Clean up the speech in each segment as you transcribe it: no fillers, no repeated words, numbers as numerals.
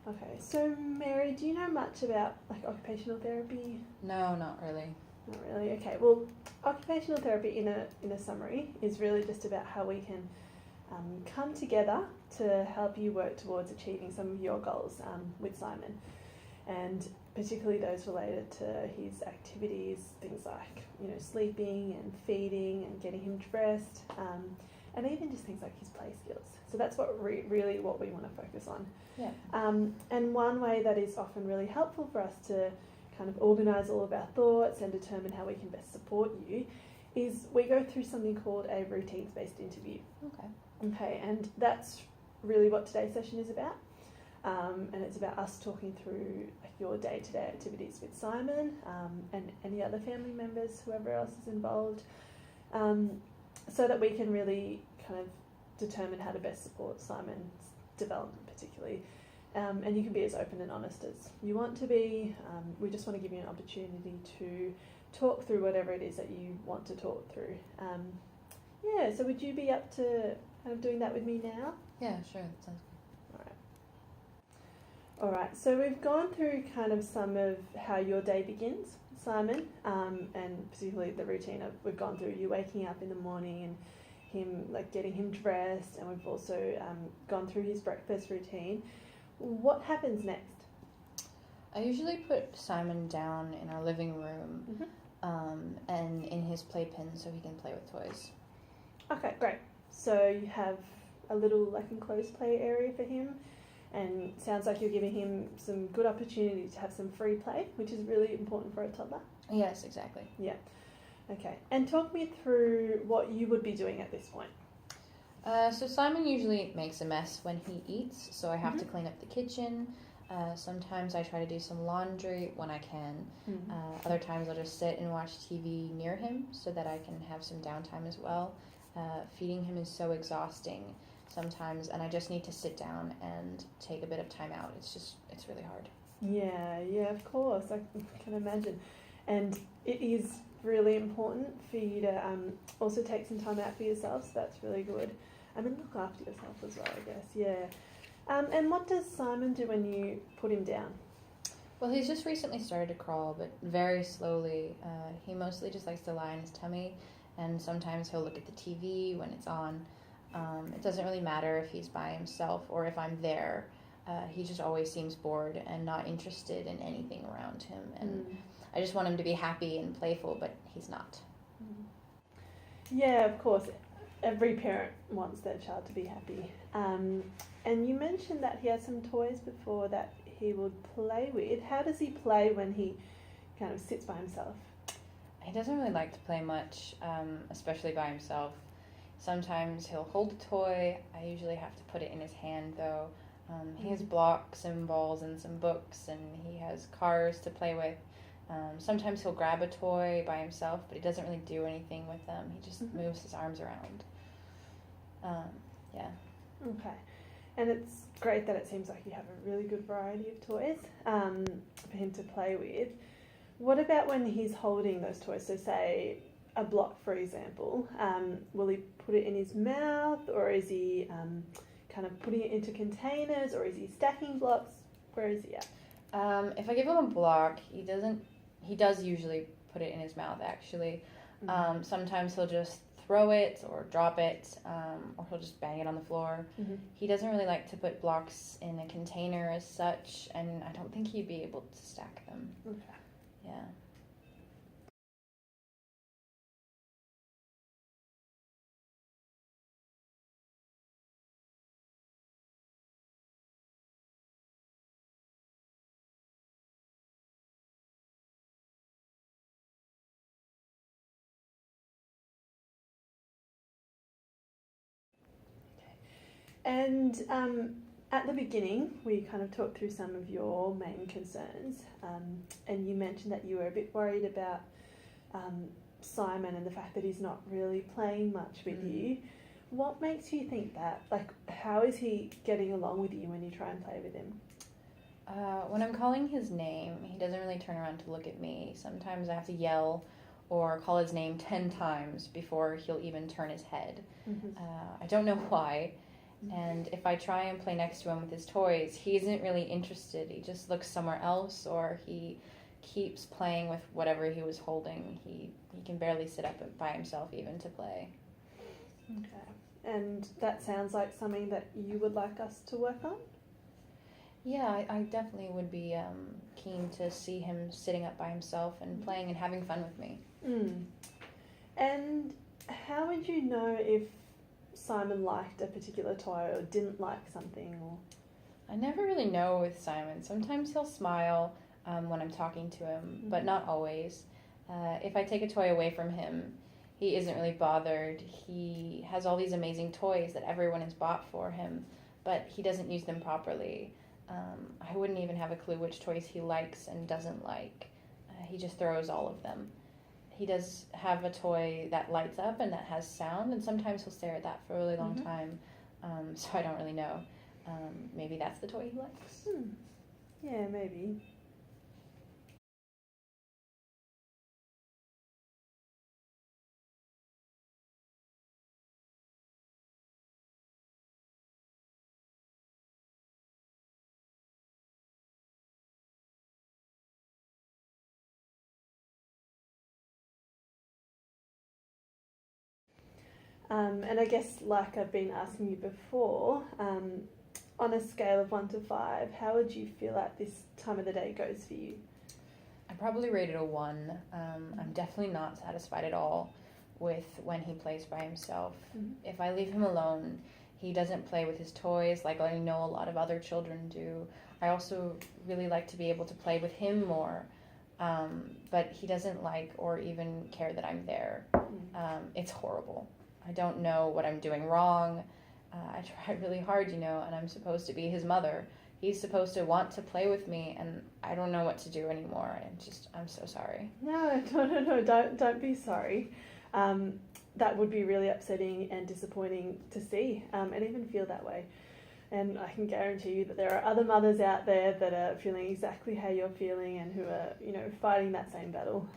Okay, so Mary, do you know much about like occupational therapy? No, not really. Not really. Okay. Well, occupational therapy, in a summary, is really just about how we can come together to help you work towards achieving some of your goals with Simon, and particularly those related to his activities, things like sleeping and feeding and getting him dressed, and even just things like his play skills. So that's what really what we want to focus on. Yeah. And one way that is often really helpful for us to kind of organise all of our thoughts and determine how we can best support you is we go through something called a routines-based interview. Okay, and that's really what today's session is about. And it's about us talking through your day-to-day activities with Simon and any other family members, whoever else is involved, so that we can really kind of determine how to best support Simon's development particularly. And you can be as open and honest as you want to be. We just want to give you an opportunity to talk through whatever it is that you want to talk through. So would you be up to kind of doing that with me now? Yeah, sure. That sounds good. All right. So we've gone through kind of some of how your day begins, Simon, and particularly the routine of we've gone through you waking up in the morning and him getting him dressed, and we've also gone through his breakfast routine. What happens next? I usually put Simon down in our living room and in his playpen so he can play with toys. Okay, great. So you have a little enclosed play area for him, and sounds like you're giving him some good opportunity to have some free play, which is really important for a toddler. Yes, exactly. Yeah. Okay. And talk me through what you would be doing at this point. So Simon usually makes a mess when he eats, so I have to clean up the kitchen. Sometimes I try to do some laundry when I can. Other times I'll just sit and watch TV near him so that I can have some downtime as well. Feeding him is so exhausting sometimes, and I just need to sit down and take a bit of time out. It's really hard. Yeah, of course. I can imagine. And it is really important for you to also take some time out for yourself, so that's really good. And look after yourself as well, I guess, yeah. And what does Simon do when you put him down? Well, he's just recently started to crawl, but very slowly. He mostly just likes to lie on his tummy, and sometimes he'll look at the TV when it's on. It doesn't really matter if he's by himself or if I'm there. He just always seems bored and not interested in anything around him, and I just want him to be happy and playful, but he's not. Yeah, of course. Every parent wants their child to be happy. And you mentioned that he has some toys before that he would play with. How does he play when he kind of sits by himself? He doesn't really like to play much, especially by himself. Sometimes he'll hold a toy. I usually have to put it in his hand, though. He has blocks and balls and some books, and he has cars to play with. Sometimes he'll grab a toy by himself, but he doesn't really do anything with them. He just moves his arms around. Yeah. Okay. And it's great that it seems like you have a really good variety of toys for him to play with. What about when he's holding those toys? So say a block, for example. Will he put it in his mouth, or is he kind of putting it into containers, or is he stacking blocks? Where is he at? If I give him a block, he does usually put it in his mouth, actually. Sometimes he'll just throw it or drop it, or he'll just bang it on the floor. He doesn't really like to put blocks in a container as such, and I don't think he'd be able to stack them. Okay. Yeah. And at the beginning, we kind of talked through some of your main concerns, and you mentioned that you were a bit worried about Simon and the fact that he's not really playing much with you. What makes you think that? How is he getting along with you when you try and play with him? When I'm calling his name, he doesn't really turn around to look at me. Sometimes I have to yell or call his name 10 times before he'll even turn his head. I don't know why. And if I try and play next to him with his toys, he isn't really interested. He just looks somewhere else, or he keeps playing with whatever he was holding. He can barely sit up by himself even to play. Okay. And that sounds like something that you would like us to work on? Yeah, I definitely would be keen to see him sitting up by himself and playing and having fun with me. And how would you know if Simon liked a particular toy or didn't like something? Or I never really know with Simon. Sometimes he'll smile when I'm talking to him, but not always. If I take a toy away from him, he isn't really bothered. He has all these amazing toys that everyone has bought for him, but he doesn't use them properly. I wouldn't even have a clue which toys he likes and doesn't like. He just throws all of them. He does have a toy that lights up and that has sound, and sometimes he'll stare at that for a really long time, so I don't really know. Maybe that's the toy he likes? Yeah, maybe. And I guess, like I've been asking you before, on a scale of 1 to 5, how would you feel like this time of the day goes for you? I probably rated a 1. I'm definitely not satisfied at all with when he plays by himself. If I leave him alone, he doesn't play with his toys like I know a lot of other children do. I also really like to be able to play with him more, but he doesn't like or even care that I'm there. It's horrible. I don't know what I'm doing wrong. I try really hard, and I'm supposed to be his mother. He's supposed to want to play with me, and I don't know what to do anymore. I'm so sorry. No, don't be sorry. That would be really upsetting and disappointing to see, and even feel that way. And I can guarantee you that there are other mothers out there that are feeling exactly how you're feeling and who are, fighting that same battle.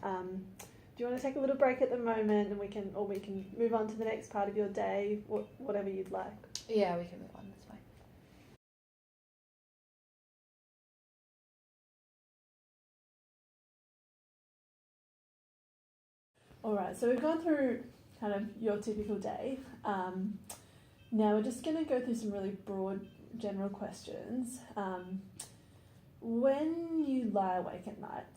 Do you want to take a little break at the moment, and we can move on to the next part of your day, whatever you'd like? Yeah, we can move on. That's fine. All right, so we've gone through kind of your typical day. Now we're just going to go through some really broad, general questions. When you lie awake at night,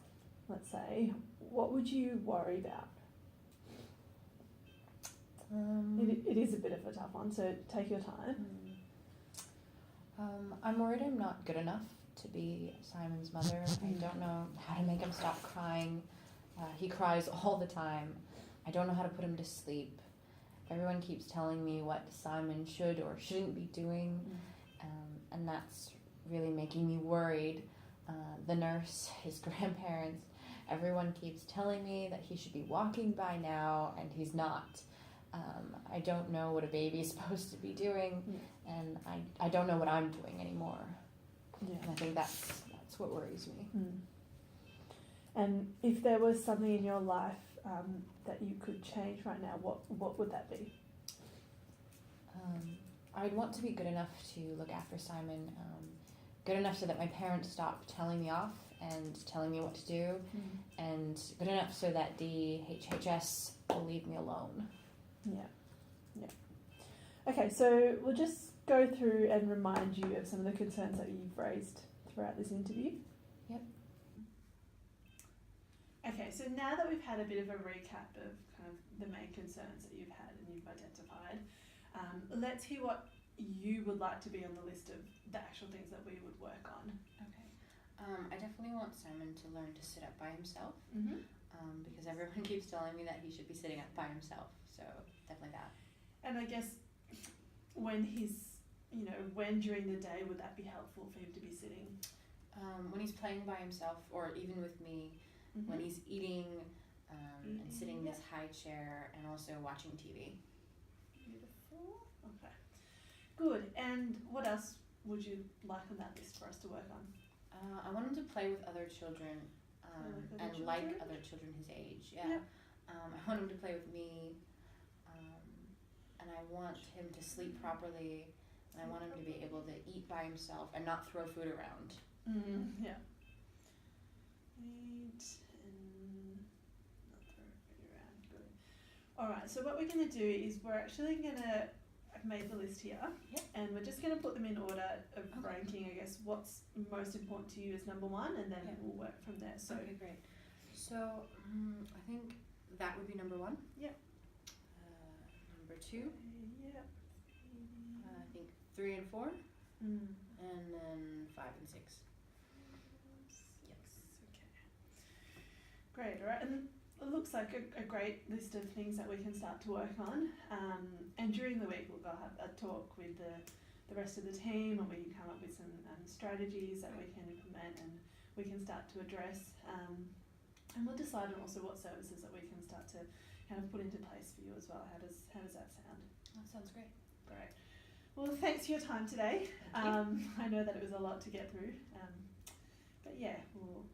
let's say, what would you worry about? It is a bit of a tough one, so take your time. I'm worried I'm not good enough to be Simon's mother. I don't know how to make him stop crying. He cries all the time. I don't know how to put him to sleep. Everyone keeps telling me what Simon should or shouldn't be doing, and that's really making me worried. The nurse, his grandparents, everyone keeps telling me that he should be walking by now, and he's not. I don't know what a baby is supposed to be doing, and I don't know what I'm doing anymore. Yeah. And I think that's what worries me. And if there was something in your life that you could change right now, what would that be? I'd want to be good enough to look after Simon, good enough so that my parents stop telling me off and telling me what to do, and good enough so that the HHS will leave me alone. Yeah. Okay, so we'll just go through and remind you of some of the concerns that you've raised throughout this interview. Yep. Okay, so now that we've had a bit of a recap of kind of the main concerns that you've had and you've identified, let's hear what you would like to be on the list of the actual things that we would work on. Okay. I definitely want Simon to learn to sit up by himself, because everyone keeps telling me that he should be sitting up by himself, so definitely that. And I guess when when during the day would that be helpful for him to be sitting? When he's playing by himself, or even with me, when he's eating and sitting in this high chair, and also watching TV. Beautiful. Okay. Good. And what else would you like on that list for us to work on? I want him to play with other children like other children his age. Yeah. I want him to play with me, and I want him to sleep properly, And I want him to be able to eat by himself and not throw food around. Yeah. Eat and not throw food around. Good. All right. So what we're going to do is we're actually going to. I've made the list here, and we're just going to put them in order of ranking. I guess what's most important to you is number one, and then we'll work from there. So okay, great. So I think that would be number one. Yep. Number two. Yep. I think 3 and 4, and then 5 and 6. Yes. Okay. Great. All right. And it looks like a great list of things that we can start to work on. And during the week, we'll have a talk with the rest of the team, and we can come up with some strategies that we can implement and we can start to address. And we'll decide on also what services that we can start to kind of put into place for you as well. How does that sound? That sounds great. Great. Well, thanks for your time today. Thank you. I know that it was a lot to get through, but yeah, we'll